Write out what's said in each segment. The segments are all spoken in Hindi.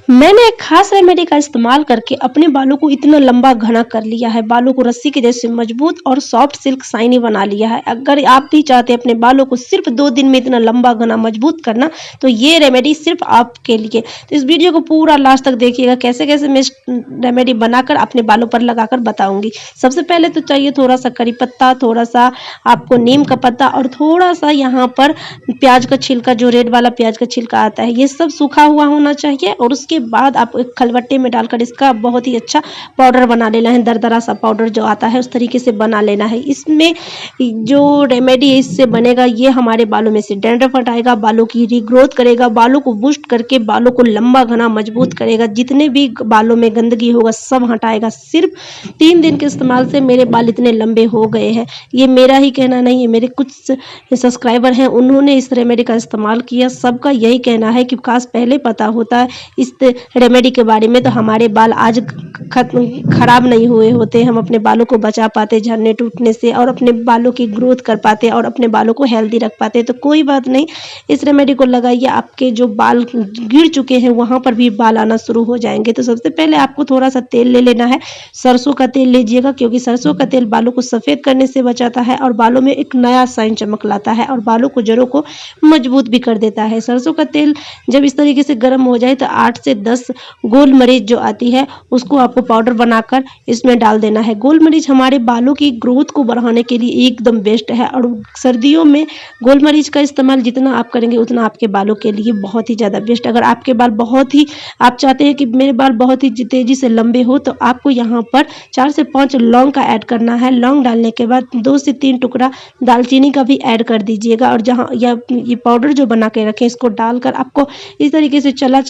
मैंने एक खास रेमेडी का इस्तेमाल करके अपने बालों को इतना लंबा घना कर लिया है, बालों को रस्सी के जैसे मजबूत और सॉफ्ट सिल्क शाइनी बना लिया है। अगर आप भी चाहते हैं अपने बालों को सिर्फ 2 दिन में इतना लंबा घना मजबूत करना, तो ये रेमेडी सिर्फ आपके लिए। तो इस वीडियो को पूरा लास्ट तक देखिएगा, कैसे-कैसे मैं इस रेमेडी बनाकर अपने बालों पर लगाकर बताऊँगी। सबसे पहले तो चाहिए थोड़ा-सा करी पत्ता, थोड़ा-सा आपको नीम का पत्ता और थोड़ा-सा यहाँ पर प्याज का छिलका, जो रेड वाला प्याज का छिलका आता है, ये सब सूखा हुआ होना चाहिए। और उसके बाद आप एक खलबट्टे में डालकर इसका बहुत ही अच्छा पाउडर बना लेना है, दरदरा सा पाउडर जो आता है उस तरीके से बना लेना है। इसमें जो रेमेडी इससे बनेगा, ये हमारे बालों में से डैंड्रफ हटाएगा, बालों की रीग्रोथ करेगा, बालों को बूस्ट करके बालों को लंबा घना मजबूत करेगा, जितने भी बालों में गंदगी होगा सब हटाएगा। सिर्फ 3 दिन के इस्तेमाल से मेरे बाल इतने लंबे हो गए हैं। ये मेरा ही कहना नहीं है, मेरे कुछ सब्सक्राइबर हैं, उन्होंने इस रेमेडी का इस्तेमाल किया। सबका यही कहना है कि काश पहले पता होता इस रेमेडी के बारे में, तो हमारे बाल आज खराब नहीं हुए होते, हम अपने बालों को बचा पाते झड़ने टूटने से और अपने बालों की ग्रोथ कर पाते और अपने बालों को हेल्दी रख पाते। तो कोई बात नहीं, इस रेमेडी को लगाइए, आपके जो बाल गिर चुके हैं वहाँ पर भी बाल आना शुरू हो जाएंगे। तो सबसे पहले आपको थोड़ा सा तेल ले लेना है, सरसों का तेल लीजिएगा, क्योंकि सरसों का तेल बालों को सफ़ेद करने से बचाता है और बालों में एक नया शाइन चमक लाता है और बालों को जड़ों को मजबूत भी कर देता है। सरसों का तेल जब इस तरीके से गर्म हो जाए तो 8 से 10 गोल मरीच जो आती है उसको आपको पाउडर बनाकर इसमें डाल देना है। गोल मरीच हमारे बालों की ग्रोथ को बढ़ाने के लिए एकदम बेस्ट है और सर्दियों में गोल मरीच का इस्तेमाल जितना आप करेंगे उतना आपके बालों के लिए बहुत ही ज़्यादा बेस्ट। अगर आपके बाल बहुत ही आप चाहते हैं कि मेरे बाल बहुत ही तेज़ी से लंबे हो, तो आपको यहाँ पर 4 से 5 लौंग का ऐड करना है। लौंग डालने के बाद 2 से 3 टुकड़ा दालचीनी का भी ऐड कर दीजिएगा और जहाँ ये पाउडर जो बना के रखें इसको डालकर आपको इस तरीके से चला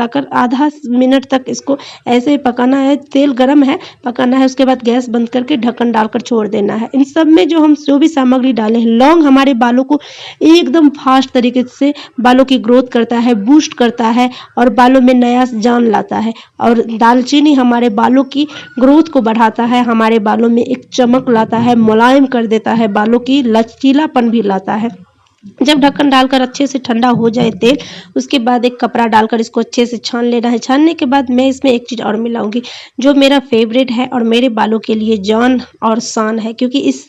कर आधा मिनट तक इसको ऐसे ही पकाना है। तेल गरम है, पकाना है, उसके बाद गैस बंद करके ढक्कन डालकर छोड़ देना है। इन सब में जो हम जो भी सामग्री डाले हैं, लौंग हमारे बालों को एकदम फास्ट तरीके से बालों की ग्रोथ करता है, बूस्ट करता है और बालों में नया जान लाता है। और दालचीनी हमारे बालों की ग्रोथ को बढ़ाता है, हमारे बालों में एक चमक लाता है, मुलायम कर देता है, बालों की लचीलापन भी लाता है। जब ढक्कन डालकर अच्छे से ठंडा हो जाए तेल, उसके बाद एक कपड़ा डालकर इसको अच्छे से छान लेना है। छानने के बाद मैं इसमें एक चीज़ और मिलाऊंगी जो मेरा फेवरेट है और मेरे बालों के लिए जान और शान है, क्योंकि इस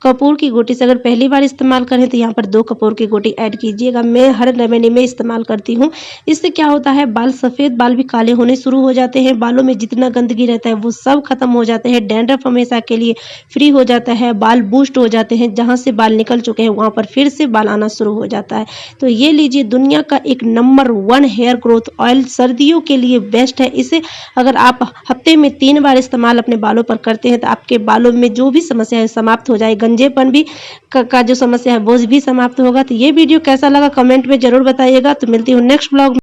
कपूर की गोटी से अगर पहली बार इस्तेमाल करें तो यहाँ पर 2 कपूर की गोटी ऐड कीजिएगा। मैं हर रेमेडी में इस्तेमाल करती हूँ। इससे क्या होता है, बाल सफ़ेद बाल भी काले होने शुरू हो जाते हैं, बालों में जितना गंदगी रहता है वो सब खत्म हो जाते हैं, डैंड्रफ हमेशा के लिए फ्री हो जाता है, बाल बूस्ट हो जाते हैं, जहाँ से बाल निकल चुके हैं वहाँ पर फिर से बाल आना शुरू हो जाता है। तो ये लीजिए, दुनिया का एक नंबर 1 हेयर ग्रोथ ऑयल, सर्दियों के लिए बेस्ट है। इसे अगर आप हफ्ते में 3 बार इस्तेमाल अपने बालों पर करते हैं तो आपके बालों में जो भी समस्या है समाप्त हो जाए, गंजेपन भी का जो समस्या है वो भी समाप्त होगा। तो ये वीडियो कैसा लगा कमेंट में जरूर बताइएगा। तो मिलती हूँ नेक्स्ट ब्लॉग।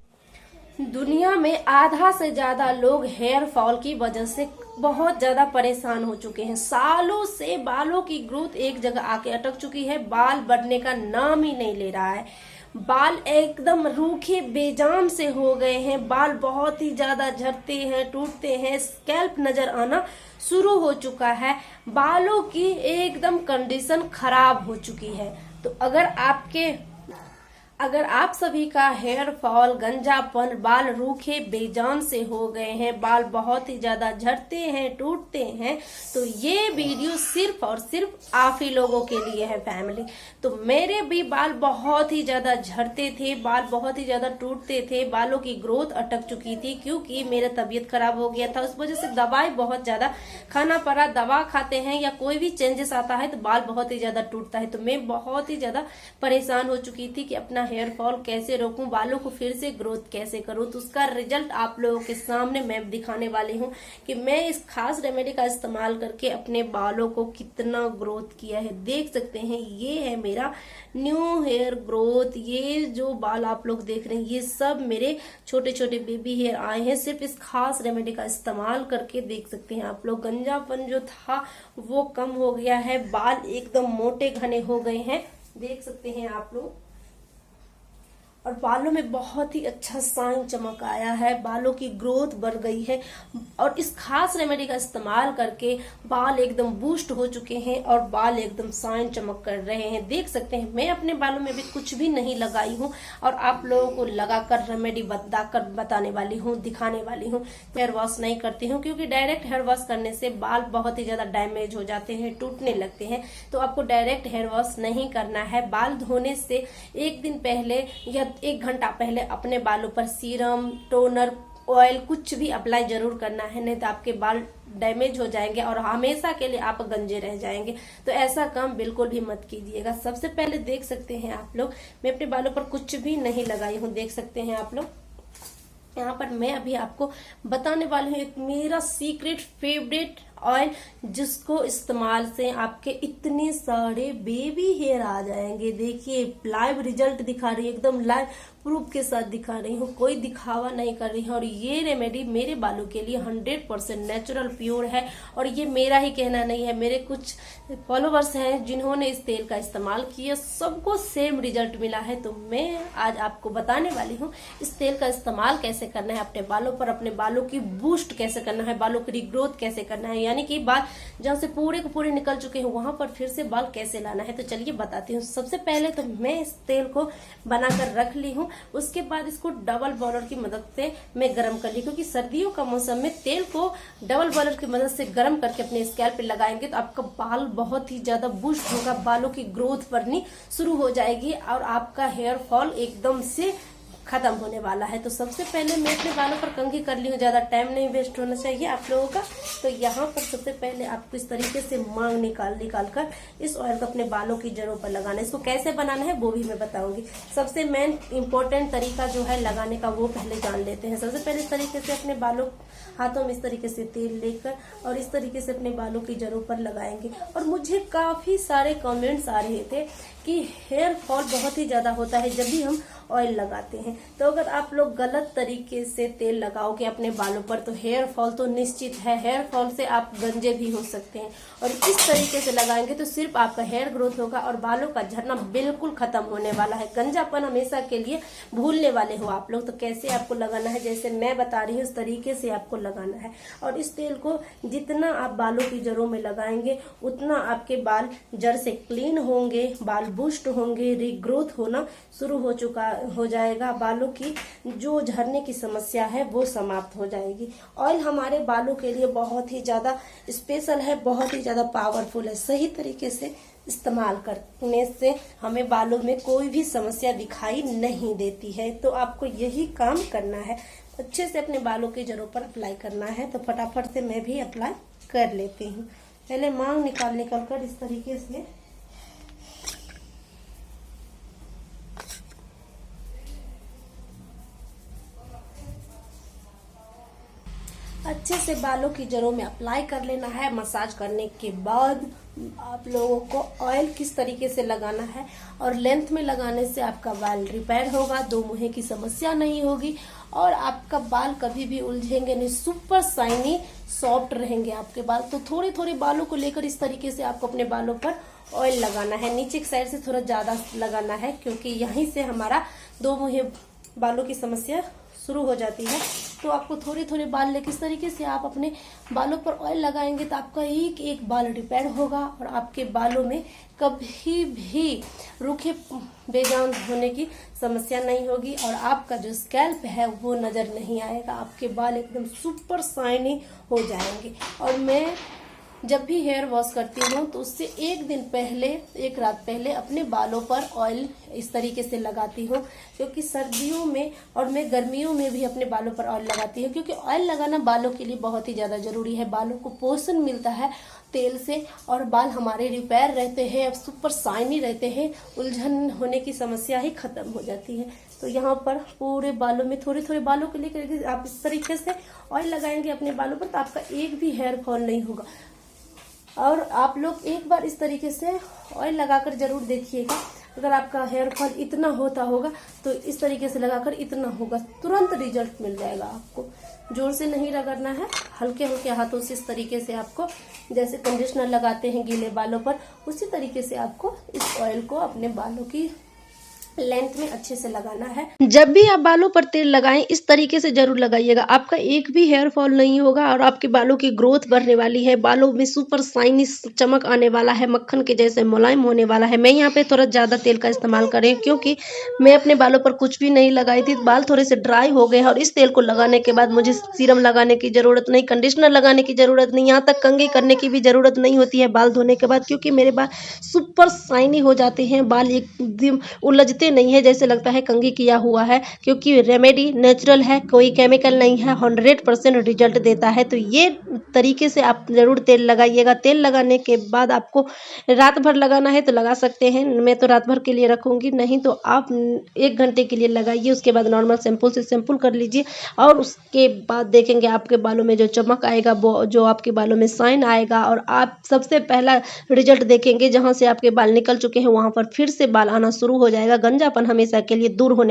दुनिया में आधा से ज्यादा लोग हेयर फॉल की वजह से बहुत ज्यादा परेशान हो चुके हैं। सालों से बालों की ग्रोथ एक जगह आके अटक चुकी है, बाल बढ़ने का नाम ही नहीं ले रहा है, बाल एकदम रूखे बेजान से हो गए हैं, बाल बहुत ही ज्यादा झड़ते हैं, टूटते हैं, स्कैल्प नजर आना शुरू हो चुका है, बालों की एकदम कंडीशन खराब हो चुकी है। तो अगर आप सभी का हेयर फॉल, गंजापन, बाल रूखे बेजान से हो गए हैं, बाल बहुत ही ज्यादा झड़ते हैं, टूटते हैं, तो ये वीडियो सिर्फ और सिर्फ आप ही लोगों के लिए है फैमिली। तो मेरे भी बाल बहुत ही ज्यादा झड़ते थे, बाल बहुत ही ज्यादा टूटते थे, बालों की ग्रोथ अटक चुकी थी, क्योंकि मेरा तबीयत खराब हो गया था, उस वजह से दवाई बहुत ज्यादा खाना पड़ा। दवा खाते हैं या कोई भी चेंजेस आता है तो बाल बहुत ही ज्यादा टूटता है। तो मैं बहुत ही ज्यादा परेशान हो चुकी थी कि अपना हेयर फॉल कैसे रोकूं, बालों को फिर से ग्रोथ कैसे करूं। तो उसका रिजल्ट आप लोगों के सामने मैं दिखाने वाली हूं कि मैं इस खास रेमेडी का इस्तेमाल करके अपने बालों को कितना ग्रोथ किया है। देख सकते हैं, ये है मेरा न्यू हेयर ग्रोथ। ये जो बाल आप लोग देख रहे हैं ये सब मेरे छोटे छोटे बेबी हेयर आए हैं सिर्फ इस खास रेमेडी का इस्तेमाल करके। देख सकते हैं आप लोग, गंजापन जो था वो कम हो गया है, बाल एकदम मोटे घने हो गए हैं, देख सकते हैं आप लोग। और बालों में बहुत ही अच्छा शाइन चमक आया है, बालों की ग्रोथ बढ़ गई है और इस खास रेमेडी का इस्तेमाल करके बाल एकदम बूस्ट हो चुके हैं और बाल एकदम शाइन चमक कर रहे हैं। देख सकते हैं मैं अपने बालों में अभी कुछ भी नहीं लगाई हूँ और आप लोगों को लगाकर रेमेडी बताने वाली हूँ, दिखाने वाली हूँ। हेयर वॉश नहीं करती हूँ क्योंकि डायरेक्ट हेयर वॉश करने से बाल बहुत ही ज्यादा डैमेज हो जाते हैं, टूटने लगते हैं। तो आपको डायरेक्ट हेयर वॉश नहीं करना है। बाल धोने से एक दिन पहले या 1 घंटा पहले अपने बालों पर सीरम, टोनर, ऑयल कुछ भी अप्लाई जरूर करना है, नहीं तो आपके बाल डैमेज हो जाएंगे और हमेशा के लिए आप गंजे रह जाएंगे। तो ऐसा काम बिल्कुल भी मत कीजिएगा। सबसे पहले देख सकते हैं आप लोग, मैं अपने बालों पर कुछ भी नहीं लगाई हूँ। देख सकते हैं आप लोग यहाँ पर मैं अभी आपको बताने वाली हूँ एक मेरा सीक्रेट फेवरेट ऑयल, जिसको इस्तेमाल से आपके इतने सारे बेबी हेयर आ जाएंगे। देखिए लाइव रिजल्ट दिखा रही है, एकदम लाइव प्रूफ के साथ दिखा रही हूँ, कोई दिखावा नहीं कर रही हूँ। और ये रेमेडी मेरे बालों के लिए 100% नेचुरल प्योर है और ये मेरा ही कहना नहीं है, मेरे कुछ फॉलोवर्स हैं जिन्होंने इस तेल का इस्तेमाल किया, सबको सेम रिजल्ट मिला है। तो मैं आज आपको बताने वाली हूँ इस तेल का इस्तेमाल कैसे करना है अपने बालों पर, अपने बालों की बूस्ट कैसे करना है, बालों की रिग्रोथ कैसे करना है, यानी कि बाल जहां से पूरे के पूरे निकल चुके हैं वहां पर फिर से बाल कैसे लाना है। तो चलिए बताती हूँ। सबसे पहले तो मैं इस तेल को बनाकर रख ली हूँ, उसके बाद इसको डबल बॉयलर की मदद से मैं गर्म कर ली, क्योंकि सर्दियों का मौसम में तेल को डबल बॉयलर की मदद से गर्म करके अपने स्कैल्प पे लगाएंगे तो आपका बाल बहुत ही ज्यादा बूस्ट होगा, बालों की ग्रोथ बढ़नी शुरू हो जाएगी और आपका हेयर फॉल एकदम से खत्म होने वाला है। तो सबसे पहले मैं अपने बालों पर कंघी कर ली हूँ, ज्यादा टाइम नहीं वेस्ट होना चाहिए आप लोगों का। तो यहाँ पर सबसे पहले आपको इस तरीके से मांग निकाल कर इस ऑयल को अपने बालों की जड़ों पर लगाना है। इसको कैसे बनाना है वो भी मैं बताऊंगी। सबसे मेन इम्पोर्टेंट तरीका जो है लगाने का वो पहले जान लेते हैं। सबसे पहले इस तरीके से अपने बालों हाथों में इस तरीके से तेल लेकर और इस तरीके से अपने बालों की जड़ों पर लगाएंगे। और मुझे काफी सारे कमेंट्स आ रहे थे कि हेयर फॉल बहुत ही ज्यादा होता है जब भी हम ऑयल लगाते हैं। तो अगर आप लोग गलत तरीके से तेल लगाओगे अपने बालों पर तो हेयर फॉल तो निश्चित है, हेयर फॉल से आप गंजे भी हो सकते हैं। और इस तरीके से लगाएंगे तो सिर्फ आपका हेयर ग्रोथ होगा और बालों का झड़ना बिल्कुल खत्म होने वाला है। गंजापन हमेशा के लिए भूलने वाले हो आप लोग। तो कैसे आपको लगाना है, जैसे मैं बता रही हूँ उस तरीके से आपको लगाना है। और इस तेल को जितना आप बालों की जड़ों में लगाएंगे उतना आपके बाल जड़ से क्लीन होंगे, बाल बूस्ट होंगे, रीग्रोथ होना शुरू हो जाएगा, बालों की जो झड़ने की समस्या है वो समाप्त हो जाएगी। ऑयल हमारे बालों के लिए बहुत ही ज्यादा स्पेशल है, बहुत ही ज्यादा पावरफुल है। सही तरीके से इस्तेमाल करने से हमें बालों में कोई भी समस्या दिखाई नहीं देती है। तो आपको यही काम करना है, अच्छे से अपने बालों की जड़ों पर अप्लाई करना है। तो फटाफट से मैं भी अप्लाई कर लेती हूँ। पहले मांग निकाल कर इस तरीके से अच्छे से बालों की जड़ों में अप्लाई कर लेना है। मसाज करने के बाद आप लोगों को ऑयल किस तरीके से लगाना है और लेंथ में लगाने से आपका बाल रिपेयर होगा, दो मुहे की समस्या नहीं होगी और आपका बाल कभी भी उलझेंगे नहीं, सुपर शाइनी सॉफ्ट रहेंगे आपके बाल। तो थोड़े थोड़े बालों को लेकर इस तरीके से आपको अपने बालों पर ऑयल लगाना है। नीचे की साइड से थोड़ा ज्यादा लगाना है क्योंकि यहीं से हमारा दो मुहे बालों की समस्या शुरू हो जाती है। तो आपको थोड़े थोड़े बाल लेकर इस तरीके से आप अपने बालों पर ऑयल लगाएंगे तो आपका एक एक बाल रिपेयर होगा और आपके बालों में कभी भी रूखे बेजान होने की समस्या नहीं होगी और आपका जो स्कैल्प है वो नजर नहीं आएगा। आपके बाल एकदम सुपर शाइनी हो जाएंगे। और मैं जब भी हेयर वॉश करती हूँ तो उससे एक रात पहले अपने बालों पर ऑयल इस तरीके से लगाती हूँ, क्योंकि सर्दियों में और मैं गर्मियों में भी अपने बालों पर ऑयल लगाती हूँ, क्योंकि ऑयल लगाना बालों के लिए बहुत ही ज्यादा जरूरी है। बालों को पोषण मिलता है तेल से और बाल हमारे रिपेयर रहते हैं, सुपर शाइनी रहते हैं, उलझन होने की समस्या ही खत्म हो जाती है। तो यहाँ पर पूरे बालों में थोड़े थोड़े बालों को लेकर आप इस तरीके से ऑयल लगाएंगे अपने बालों पर तो आपका एक भी हेयर फॉल नहीं होगा। और आप लोग एक बार इस तरीके से ऑयल लगाकर जरूर देखिएगा। अगर आपका हेयर फॉल इतना होता होगा तो इस तरीके से लगाकर इतना होगा, तुरंत रिजल्ट मिल जाएगा आपको। जोर से नहीं रगड़ना है, हल्के हल्के हाथों से इस तरीके से आपको, जैसे कंडीशनर लगाते हैं गीले बालों पर, उसी तरीके से आपको इस ऑयल को अपने बालों की लेंथ में अच्छे से लगाना है। जब भी आप बालों पर तेल लगाएं इस तरीके से जरूर लगाइएगा, आपका एक भी हेयर फॉल नहीं होगा और आपके बालों की ग्रोथ बढ़ने वाली है, बालों में सुपर शाइनी चमक आने वाला है, मक्खन के जैसे मुलायम होने वाला है। मैं यहाँ पे थोड़ा ज़्यादा तेल का इस्तेमाल करें क्योंकि मैं अपने बालों पर कुछ भी नहीं लगाई थी, बाल थोड़े से ड्राई हो गए हैं और इस तेल को लगाने के बाद मुझे सीरम लगाने की ज़रूरत नहीं, कंडीशनर लगाने की ज़रूरत नहीं, यहाँ तक कंघी करने की भी ज़रूरत नहीं होती है बाल धोने के बाद, क्योंकि मेरे बाल सुपर शाइनी हो जाते हैं, बाल एकदम उलझते नहीं है जैसे लगता है कंघी किया हुआ है, क्योंकि रेमेडी नेचुरल है, कोई केमिकल नहीं है, 100% रिजल्ट देता है। तो ये तरीके से आप ज़रूर तेल लगाइएगा। तेल लगाने के बाद आपको रात भर लगाना है तो लगा सकते हैं, मैं तो रात भर के लिए रखूँगी, नहीं तो आप 1 घंटे के लिए लगाइए, उसके बाद नॉर्मल शैम्पू से शैम्पू कर लीजिए और उसके बाद देखेंगे आपके बालों में जो चमक आएगा, वो जो आपके बालों में शाइन आएगा और आप सबसे पहला रिजल्ट देखेंगे, जहाँ से आपके बाल निकल चुके हैं वहाँ पर फिर से बाल आना शुरू हो जाएगा, गंजापन हमेशा के लिए दूर होने